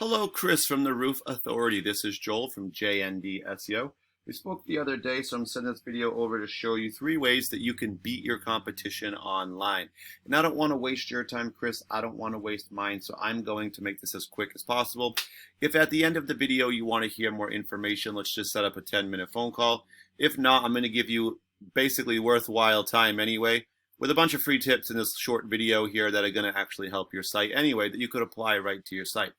Hello, Chris from the Roof Authority. This is Joel from JND SEO. We spoke the other day, so I'm sending this video over to show you 3 ways that you can beat your competition online. And I don't want to waste your time, Chris. I don't want to waste mine, so I'm going to make this as quick as possible. If at the end of the video you want to hear more information, let's just set up a 10-minute phone call. If not, I'm going to give you basically worthwhile time anyway, with a bunch of free tips in this short video here that are going to actually help your site anyway, that you could apply right to your site.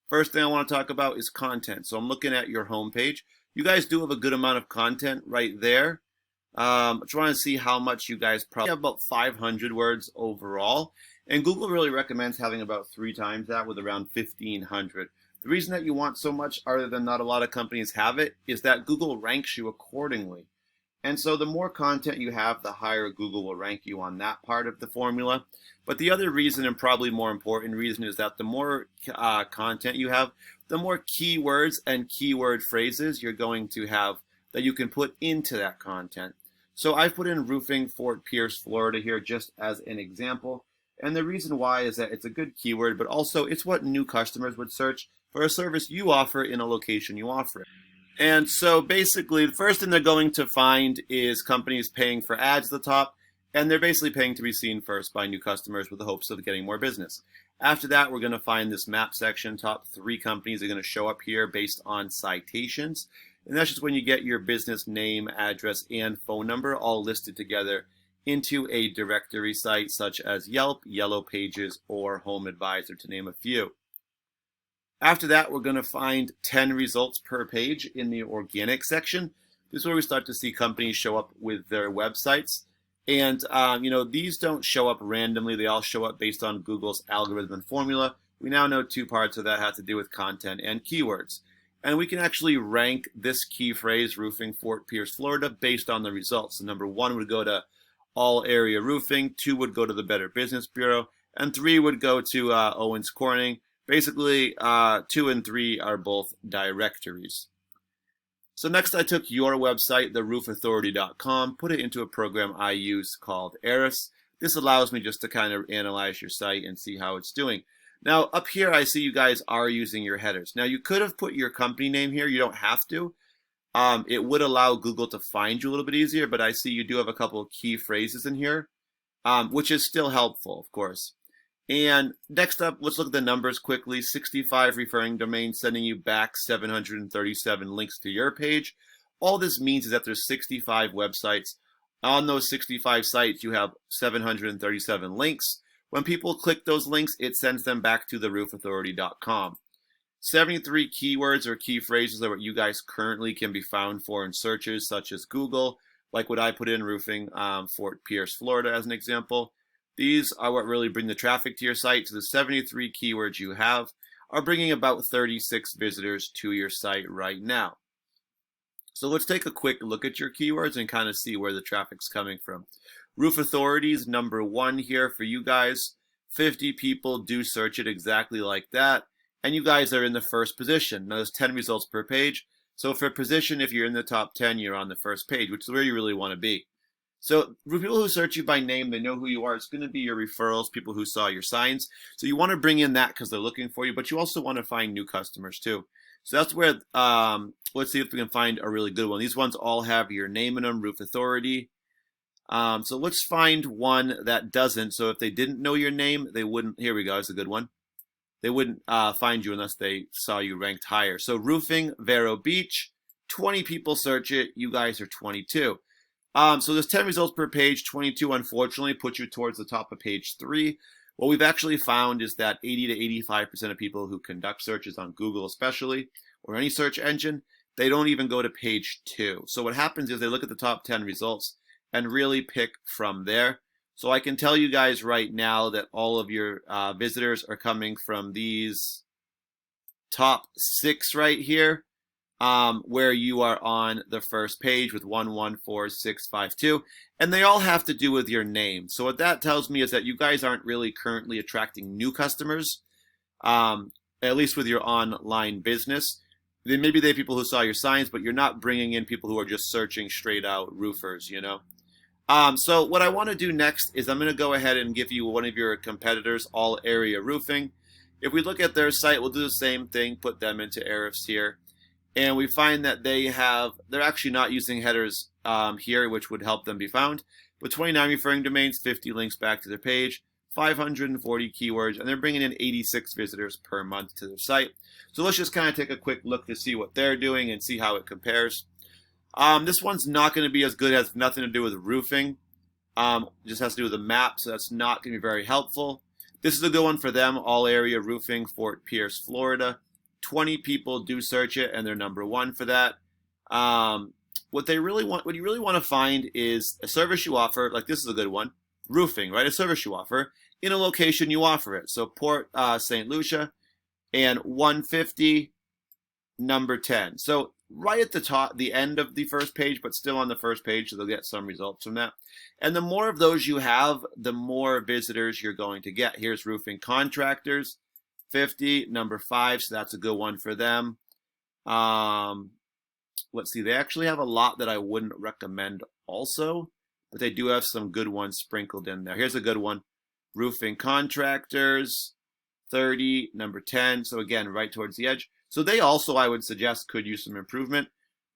First thing I want to talk about is content. So I'm looking at your home page. You guys do have a good amount of content right there. I'm trying to see how much you guys probably have, about 500 words overall. And Google really recommends having about 3 times that, with around 1,500. The reason that you want so much, other than not a lot of companies have it, is that Google ranks you accordingly. And so the more content you have, the higher Google will rank you on that part of the formula. But the other reason, and probably more important reason, is that the more content you have, the more keywords and keyword phrases you're going to have that you can put into that content. So I've put in roofing Fort Pierce, Florida here just as an example. And the reason why is that it's a good keyword, but also it's what new customers would search for a service you offer in a location you offer it. And so basically, the first thing they're going to find is companies paying for ads at the top, and they're basically paying to be seen first by new customers with the hopes of getting more business. After that, we're going to find this map section. Top 3 companies are going to show up here based on citations. And that's just when you get your business name, address, and phone number all listed together into a directory site such as Yelp, Yellow Pages, or Home Advisor, to name a few. After that, we're going to find 10 results per page in the organic section. This is where we start to see companies show up with their websites. And, these don't show up randomly. They all show up based on Google's algorithm and formula. We now know 2 parts of that have to do with content and keywords. And we can actually rank this key phrase, roofing Fort Pierce, Florida, based on the results. So number 1 would go to all area roofing, 2 would go to the Better Business Bureau, and 3 would go to Owens Corning. Basically, 2 and 3 are both directories. So next, I took your website, theroofauthority.com, put it into a program I use called Eris. This allows me just to kind of analyze your site and see how it's doing. Now, up here, I see you guys are using your headers. Now, you could have put your company name here. You don't have to. It would allow Google to find you a little bit easier, but I see you do have a couple of key phrases in here, which is still helpful, of course. And next up, let's look at the numbers quickly. 65 referring domains sending you back 737 links to your page. All this means is that there's 65 websites. On those 65 sites, you have 737 links. When people click those links, it sends them back to theroofauthority.com. 73 keywords or key phrases are what you guys currently can be found for in searches such as Google, like what I put in, roofing Fort Pierce, Florida, as an example. These are what really bring the traffic to your site. So the 73 keywords you have are bringing about 36 visitors to your site right now. So let's take a quick look at your keywords and kind of see where the traffic's coming from. Roof Authority is number 1 here for you guys. 50 people do search it exactly like that. And you guys are in the first position. Now there's 10 results per page. So for position, if you're in the top 10, you're on the first page, which is where you really want to be. So for people who search you by name, they know who you are. It's going to be your referrals, people who saw your signs. So you want to bring in that because they're looking for you, but you also want to find new customers too. So that's where, let's see if we can find a really good one. These ones all have your name in them, Roof Authority. So let's find one that doesn't. So if they didn't know your name, they wouldn't, here we go, it's a good one. They wouldn't find you unless they saw you ranked higher. So roofing Vero Beach, 20 people search it, you guys are 22. So there's 10 results per page. 22, unfortunately, puts you towards the top of page 3. What we've actually found is that 80 to 85% of people who conduct searches on Google especially, or any search engine, they don't even go to page 2. So what happens is they look at the top 10 results and really pick from there. So I can tell you guys right now that all of your visitors are coming from these top 6 right here. Where you are on the first page with 114652, and they all have to do with your name. So what that tells me is that you guys aren't really currently attracting new customers, at least with your online business. Then maybe they have people who saw your signs, but you're not bringing in people who are just searching straight out roofers, So what I want to do next is I'm going to go ahead and give you one of your competitors, All Area Roofing. If we look at their site, we'll do the same thing, put them into Ahrefs here. And we find that they're actually not using headers here, which would help them be found. But 29 referring domains, 50 links back to their page, 540 keywords, and they're bringing in 86 visitors per month to their site. So let's just kind of take a quick look to see what they're doing and see how it compares. This one's not going to be as good, has nothing to do with roofing. Just has to do with the map, so that's not going to be very helpful. This is a good one for them, all area roofing, Fort Pierce, Florida. 20 people do search it, and they're number one for that. What you really want to find is a service you offer, like this is a good one, roofing, right? A service you offer in a location you offer it. So Port St. Lucia and 150, number 10. So right at the top, the end of the first page, but still on the first page, so they'll get some results from that. And the more of those you have, the more visitors you're going to get. Here's roofing contractors, 50, number 5, so that's a good one for them. Let's see, they actually have a lot that I wouldn't recommend also, but they do have some good ones sprinkled in there. Here's a good one, roofing contractors, 30, number 10, so again, right towards the edge. So they also, I would suggest, could use some improvement.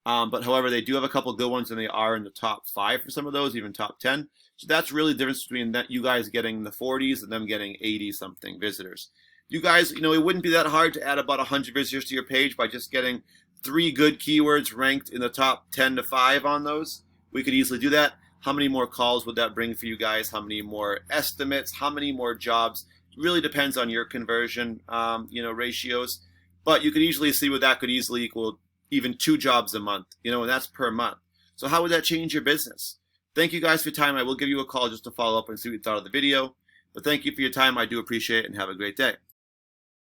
But however, they do have a couple good ones, and they are in the top 5 for some of those, even top 10. So that's really the difference between that you guys getting the 40s and them getting 80-something visitors. You guys, it wouldn't be that hard to add about 100 visitors to your page by just getting 3 good keywords ranked in the top 10 to 5 on those. We could easily do that. How many more calls would that bring for you guys? How many more estimates? How many more jobs? It really depends on your conversion, ratios. But you could easily see what that could easily equal even 2 jobs a month, and that's per month. So how would that change your business? Thank you guys for your time. I will give you a call just to follow up and see what you thought of the video. But thank you for your time. I do appreciate it, and have a great day.